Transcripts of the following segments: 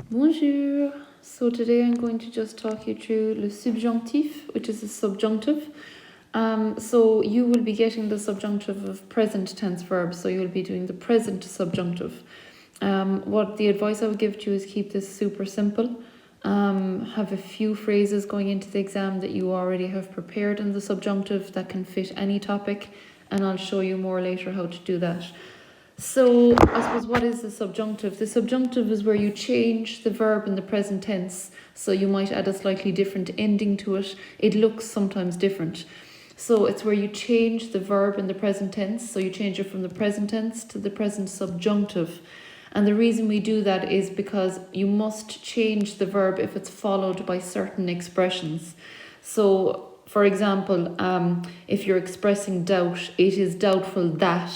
Bonjour. So today I'm going to just talk you through le subjonctif, which is a subjunctive. So you will be getting the subjunctive of present tense verbs. So you'll be doing the present subjunctive. What the advice I would give to you is keep this super simple. Have a few phrases going into the exam that you already have prepared in the subjunctive that can fit any topic, and I'll show you more later how to do that. So I suppose, what is the subjunctive? The subjunctive is where you change the verb in the present tense. So you might add a slightly different ending to it. It looks sometimes different. So it's where you change the verb in the present tense. So you change it from the present tense to the present subjunctive. And the reason we do that is because you must change the verb if it's followed by certain expressions. So, for example, if you're expressing doubt, it is doubtful that.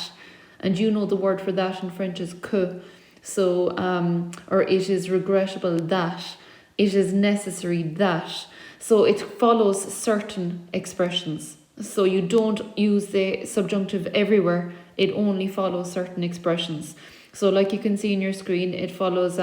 And you know the word for that in French is que. So, or it is regrettable that. It is necessary that. So it follows certain expressions. So you don't use the subjunctive everywhere. It only follows certain expressions. So like you can see in your screen, it follows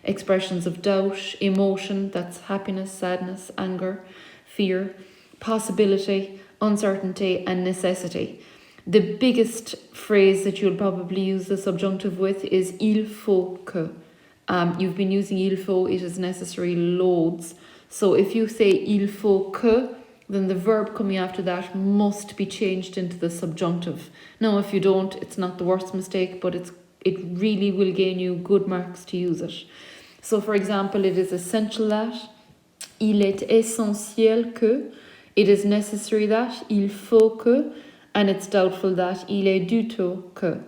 expressions of doubt, emotion, that's happiness, sadness, anger, fear, possibility, uncertainty, and necessity. The biggest phrase that you'll probably use the subjunctive with is il faut que. You've been using il faut, it is necessary, loads. So if you say il faut que, then the verb coming after that must be changed into the subjunctive. Now, if you don't, it's not the worst mistake, but it really will gain you good marks to use it. So, for example, it is essential that, il est essentiel que, it is necessary that, il faut que, and it's doubtful that, il est du tout que.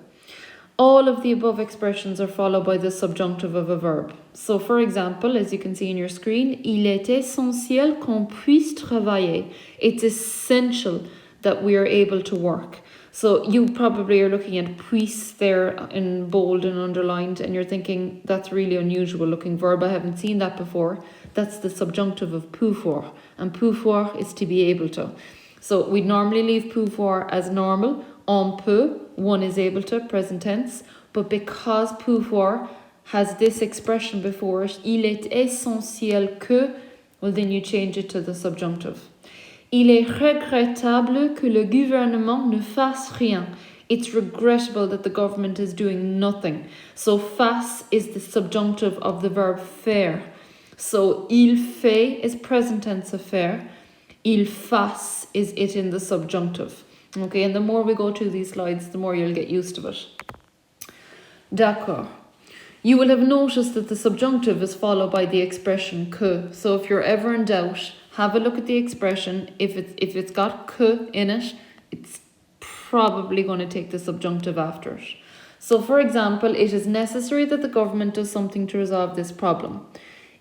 All of the above expressions are followed by the subjunctive of a verb. So, for example, as you can see in your screen, il est essentiel qu'on puisse travailler. It's essential that we are able to work. So you probably are looking at puisse there in bold and underlined, and you're thinking, that's really unusual looking verb. I haven't seen that before. That's the subjunctive of pouvoir, and pouvoir is to be able to. So we'd normally leave pouvoir as normal. On peut, one is able to, present tense. But because pouvoir has this expression before it, il est essentiel que, well, then you change it to the subjunctive. Il est regrettable que le gouvernement ne fasse rien. It's regrettable that the government is doing nothing. So fasse is the subjunctive of the verb faire. So il fait is present tense of faire. Il fasse is it in the subjunctive. Okay, and the more we go through these slides, the more you'll get used to it. D'accord. You will have noticed that the subjunctive is followed by the expression que. So if you're ever in doubt, have a look at the expression. If it's got que in it, it's probably going to take the subjunctive after it. So for example, it is necessary that the government does something to resolve this problem.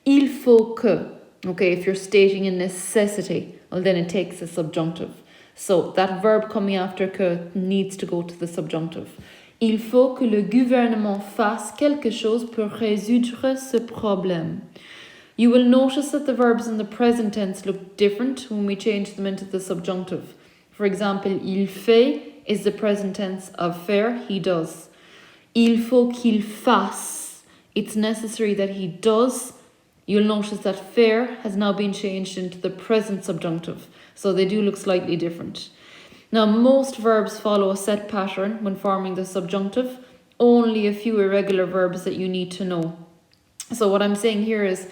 Il faut que. Okay, if you're stating a necessity, well, then it takes a subjunctive. So that verb coming after que needs to go to the subjunctive. Il faut que le gouvernement fasse quelque chose pour résoudre ce problème. You will notice that the verbs in the present tense look different when we change them into the subjunctive. For example, il fait is the present tense of faire, he does. Il faut qu'il fasse, it's necessary that he does. You'll notice that faire has now been changed into the present subjunctive. So they do look slightly different. Now, most verbs follow a set pattern when forming the subjunctive. Only a few irregular verbs that you need to know. So what I'm saying here is,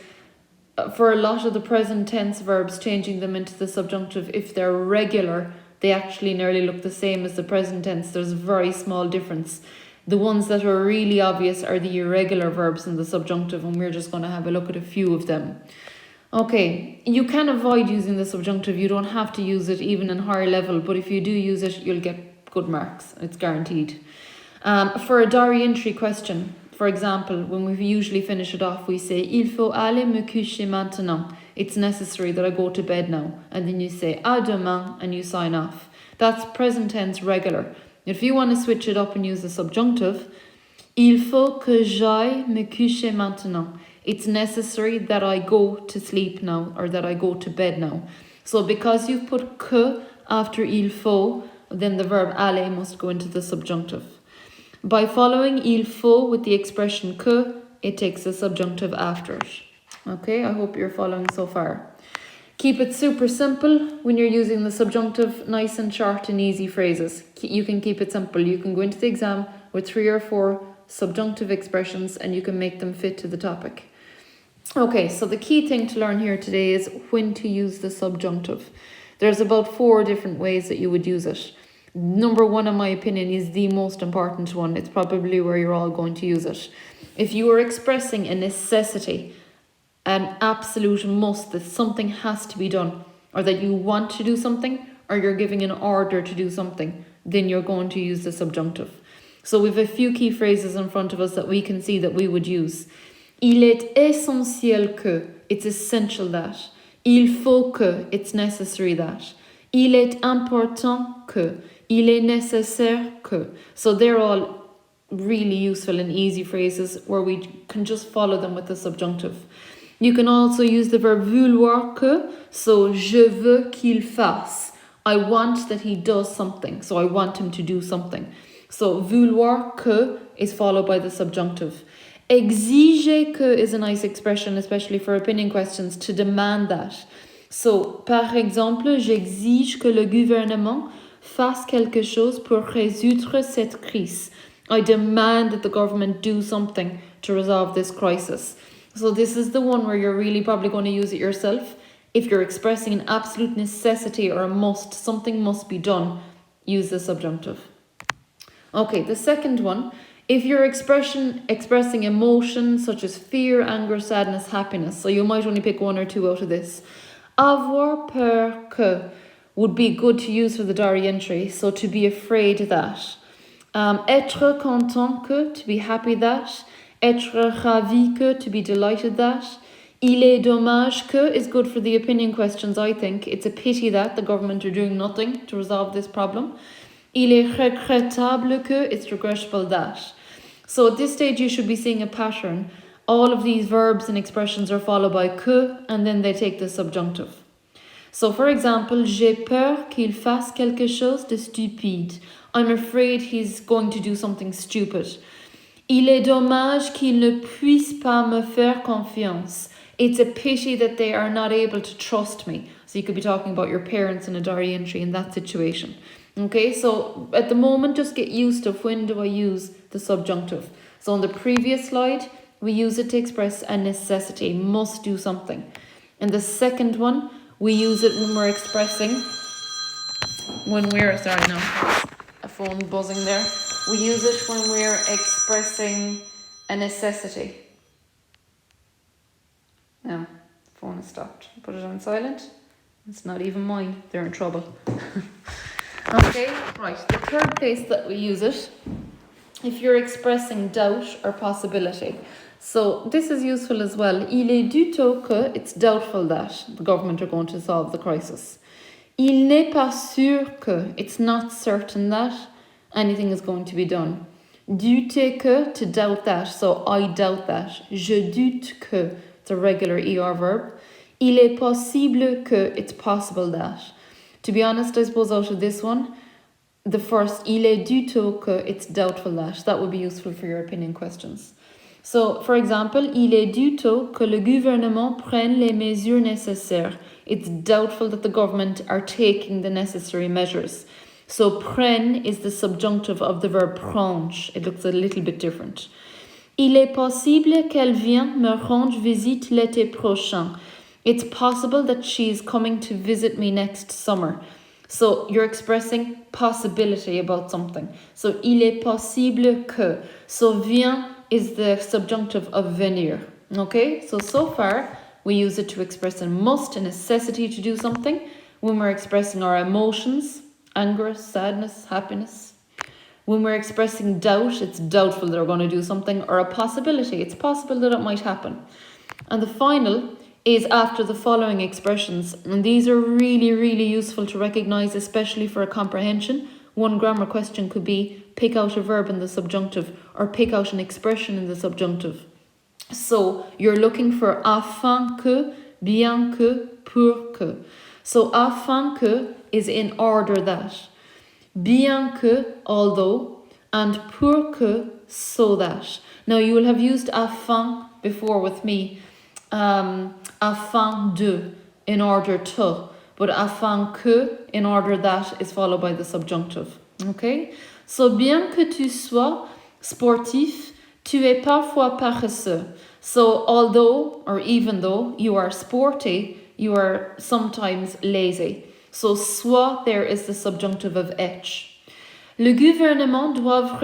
for a lot of the present tense verbs, changing them into the subjunctive, if they're regular, they actually nearly look the same as the present tense. There's a very small difference. The ones that are really obvious are the irregular verbs in the subjunctive, and we're just going to have a look at a few of them. Okay, you can avoid using the subjunctive. You don't have to use it even in higher level, but if you do use it, you'll get good marks. It's guaranteed. For a diary entry question, for example, when we usually finish it off, we say, il faut aller me coucher maintenant. It's necessary that I go to bed now. And then you say, à demain, and you sign off. That's present tense regular. If you want to switch it up and use the subjunctive, il faut que j'aille me coucher maintenant. It's necessary that I go to sleep now, or that I go to bed now. So because you've put que after il faut, then the verb aller must go into the subjunctive. By following il faut with the expression que, it takes the subjunctive after it. Okay, I hope you're following so far. Keep it super simple when you're using the subjunctive, nice and short and easy phrases. You can keep it simple. You can go into the exam with 3 or 4 subjunctive expressions and you can make them fit to the topic. Okay, so the key thing to learn here today is when to use the subjunctive. There's about 4 different ways that you would use it. Number 1, in my opinion, is the most important one. It's probably where you're all going to use it. If you are expressing a necessity, an absolute must, that something has to be done, or that you want to do something, or you're giving an order to do something, then you're going to use the subjunctive. So we have a few key phrases in front of us that we can see that we would use. Il est essentiel que, it's essential that. Il faut que, it's necessary that. Il est important que, il est nécessaire que. So they're all really useful and easy phrases where we can just follow them with the subjunctive. You can also use the verb vouloir que, so je veux qu'il fasse. I want that he does something, so I want him to do something. So vouloir que is followed by the subjunctive. Exiger que is a nice expression, especially for opinion questions, to demand that. So, par exemple, j'exige que le gouvernement fasse quelque chose pour résoudre cette crise. I demand that the government do something to resolve this crisis. So this is the one where you're really probably going to use it yourself. If you're expressing an absolute necessity or a must, something must be done, use the subjunctive. Okay, the second one, if you're expressing emotion such as fear, anger, sadness, happiness, so you might only pick 1 or 2 out of this. Avoir peur que would be good to use for the diary entry, so to be afraid that. Être content que, to be happy that. Être ravi que, to be delighted that. Il est dommage que is good for the opinion questions, I think. It's a pity that the government are doing nothing to resolve this problem. Il est regrettable que, it's regrettable that. So at this stage you should be seeing a pattern. All of these verbs and expressions are followed by que and then they take the subjunctive. So for example, j'ai peur qu'il fasse quelque chose de stupide. I'm afraid he's going to do something stupid. Il est dommage qu'il ne puisse pas me faire confiance. It's a pity that they are not able to trust me. So you could be talking about your parents in a diary entry in that situation. Okay, so at the moment, just get used to when do I use the subjunctive. So on the previous slide, we use it to express a necessity, must do something. And the second one, we use it when we're expressing, sorry now, a phone buzzing there. We use it when we're expressing a necessity. Now, phone has stopped. Put it on silent. It's not even mine. They're in trouble. Okay, right. The third place that we use it, if you're expressing doubt or possibility. So this is useful as well. Il est douteux que, it's doubtful that the government are going to solve the crisis. Il n'est pas sûr que, it's not certain that anything is going to be done. Douter que, to doubt that, so I doubt that. Je doute que, it's a regular ER verb. Il est possible que, it's possible that. To be honest, I suppose out of this one, the first, il est douteux que, it's doubtful that would be useful for your opinion questions. So, for example, il est douteux que le gouvernement prenne les mesures nécessaires. It's doubtful that the government are taking the necessary measures. So, prenne is the subjunctive of the verb prendre. It looks a little bit different. Il est possible qu'elle vienne me rendre visite l'été prochain. It's possible that she's coming to visit me next summer. So you're expressing possibility about something. So il est possible que. So vient is the subjunctive of venir. Okay, so far we use it to express a must, a necessity to do something. When we're expressing our emotions, anger, sadness, happiness. When we're expressing doubt, it's doubtful that we're going to do something, or a possibility. It's possible that it might happen. And the final is after the following expressions, and these are really, really useful to recognize, especially for a comprehension. One grammar question could be pick out a verb in the subjunctive or pick out an expression in the subjunctive. So you're looking for afin que, bien que, pour que. So afin que is in order that, bien que, although, and pour que, so that. Now you will have used afin before with me, afin de, in order to, but afin que, in order that, is followed by the subjunctive. Okay? So bien que tu sois sportif, tu es parfois paresseux. So although, or even though, you are sporty, you are sometimes lazy. So soit there is the subjunctive of être. Le gouvernement doit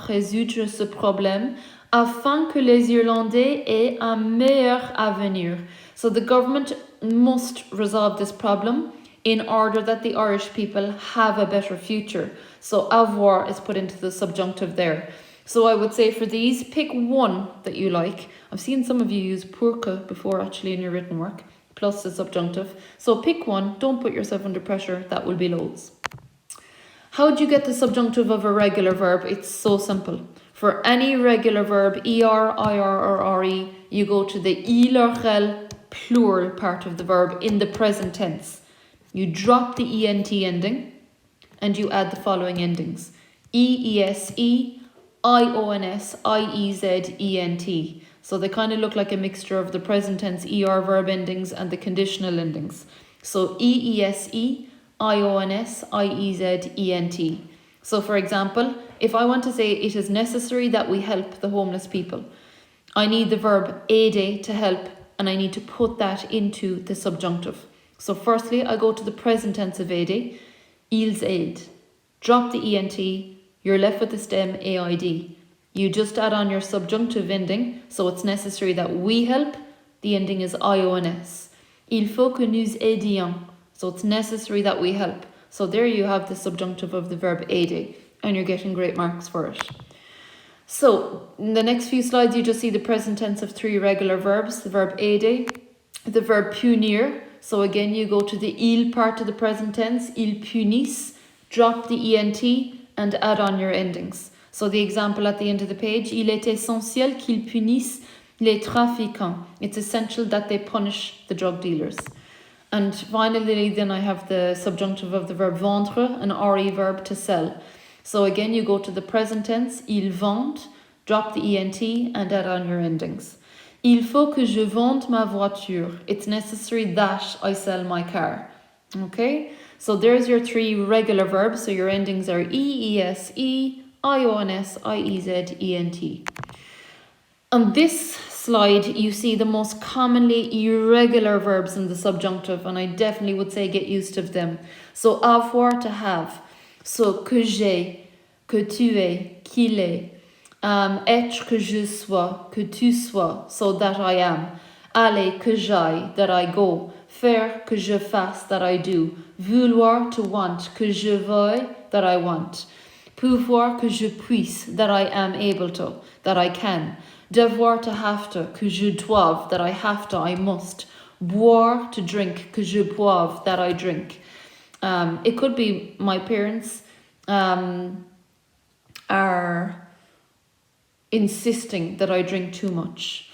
résoudre ce problème afin que les Irlandais aient un meilleur avenir. So the government must resolve this problem in order that the Irish people have a better future. So avoir is put into the subjunctive there. So I would say for these, pick one that you like. I've seen some of you use pour que before actually in your written work, plus the subjunctive. So pick one, don't put yourself under pressure, that will be loads. How do you get the subjunctive of a regular verb? It's so simple. For any regular verb, er, ir, or re, you go to the il or el plural part of the verb in the present tense. You drop the ent ending and you add the following endings. ese, ions, iez, ent. So they kind of look like a mixture of the present tense er verb endings and the conditional endings. So eese, ions, iez, ent. So for example, if I want to say it is necessary that we help the homeless people, I need the verb aider to help, and I need to put that into the subjunctive. So firstly, I go to the present tense of aider, ils aident. Drop the ent, you're left with the stem aid. You just add on your subjunctive ending, so it's necessary that we help, the ending is ions. Il faut que nous aidions, so it's necessary that we help. So there you have the subjunctive of the verb aider, and you're getting great marks for it. So in the next few slides, you just see the present tense of three regular verbs, the verb aider, the verb punir. So again, you go to the il part of the present tense, ils punissent, drop the ent, and add on your endings. So the example at the end of the page, il est essentiel qu'ils punissent les trafiquants. It's essential that they punish the drug dealers. And finally, then I have the subjunctive of the verb vendre, an re verb to sell. So again, you go to the present tense, ils vendent, drop the ent, and add on your endings. Il faut que je vende ma voiture. It's necessary that I sell my car. Okay, so there's your three regular verbs. So your endings are ees, ions, iez, ent. On this slide, you see the most commonly irregular verbs in the subjunctive, and I definitely would say get used to them. So avoir, to have. So que j'ai, que tu es, qu'il est. Être, que je sois, que tu sois, so that I am. Aller, que j'aille, that I go. Faire, que je fasse, that I do. Vouloir, to want, que je veuille, that I want. Pouvoir, que je puisse, that I am able to, that I can. Devoir, to have to, que je doive, that I have to, I must. Boire, to drink, que je boive, that I drink. It could be my parents are insisting that I drink too much.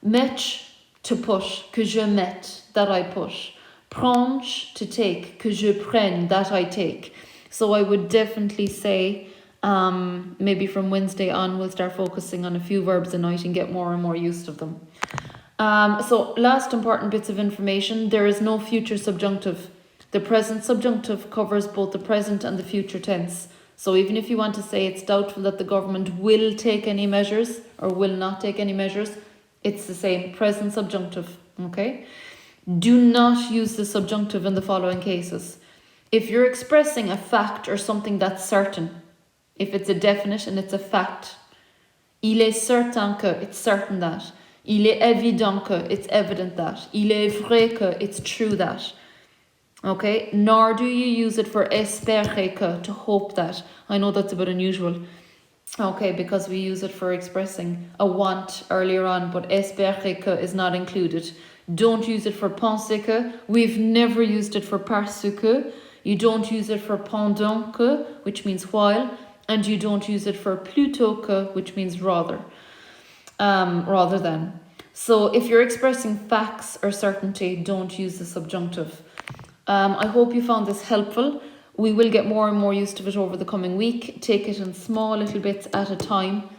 Mettre, to put, que je mette, that I put. Prendre, to take, que je prenne, that I take. So I would definitely say maybe from Wednesday on we'll start focusing on a few verbs a night and get more and more used of them. So last important bits of information, there is no future subjunctive. The present subjunctive covers both the present and the future tense. So even if you want to say it's doubtful that the government will take any measures or will not take any measures, it's the same, present subjunctive, okay? Do not use the subjunctive in the following cases. If you're expressing a fact or something that's certain, if it's a definite and it's a fact, il est certain que, it's certain that. Il est évident que, it's evident that. Il est vrai que, it's true that. Okay, nor do you use it for espérer que, to hope that. I know that's a bit unusual. Okay, because we use it for expressing a want earlier on, but espérer que is not included. Don't use it for penser que. We've never used it for parce que. You don't use it for pendant que, which means while, and you don't use it for plutôt que, which means rather than. So if you're expressing facts or certainty, don't use the subjunctive. I hope you found this helpful. we will get more and more used to it over the coming week. Take it in small little bits at a time.